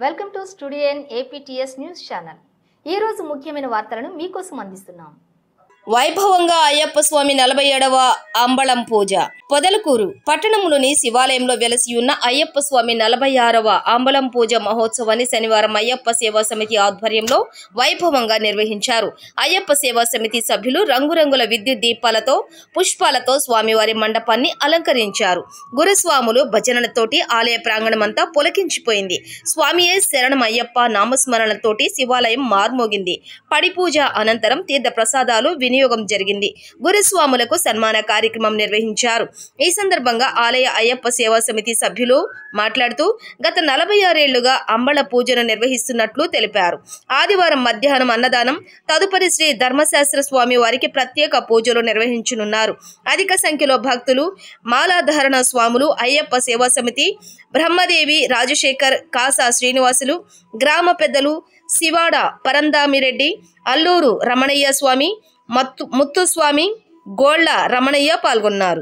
Welcome to studio N APTS news channel. ఈ రోజు ముఖ్యమైన వార్తలను మీకోసం అందిస్తున్నాం. వైభవంగా అయ్యప్ప స్వామి 47వ అంబళం పూజ. పొదలకూరు పట్టణంలోని శివాలయంలో వెలసి ఉన్న అయ్యప్ప స్వామి 46వ అంబళం పూజ మహోత్సవాన్ని శనివారం అయ్యప్ప సేవా సమితి ఆధ్వర్యంలో వైభవంగా నిర్వహించారు. అయ్యప్ప సేవా సమితి సభ్యులు రంగురంగుల విద్యుత్ దీపాలతో, పుష్పాలతో స్వామివారి మండపాన్ని అలంకరించారు. గురుస్వాములు భజనలతోటి ఆలయ ప్రాంగణమంతా పులకించిపోయింది. స్వామియే శరణం అయ్యప్ప నామస్మరణలతోటి శివాలయం మార్మోగింది. పడి పూజ అనంతరం తీర్థ ప్రసాదాలు వినియోగం జరిగింది. గురుస్వాములకు సన్మాన కార్యక్రమం నిర్వహించారు. ఈ సందర్భంగా ఆలయ అయ్యప్ప సేవా సమితి సభ్యులు మాట్లాడుతూ గత 46 ఏళ్లుగా అంబళ పూజను నిర్వహిస్తున్నట్లు తెలిపారు. ఆదివారం మధ్యాహ్నం అన్నదానం, తదుపరి శ్రీ ధర్మశాస్త్ర స్వామి వారికి ప్రత్యేక పూజలు నిర్వహించనున్నారు. అధిక సంఖ్యలో భక్తులు, మాలాధారణ స్వాములు, అయ్యప్ప సేవా సమితి, బ్రహ్మదేవి, రాజశేఖర్, కాసా శ్రీనివాసులు, గ్రామ పెద్దలు శివాడ పరందామిరెడ్డి, అల్లూరు రమణయ్య స్వామి, ముత్తుస్వామి, గోళ్ల రమణయ్య పాల్గొన్నారు.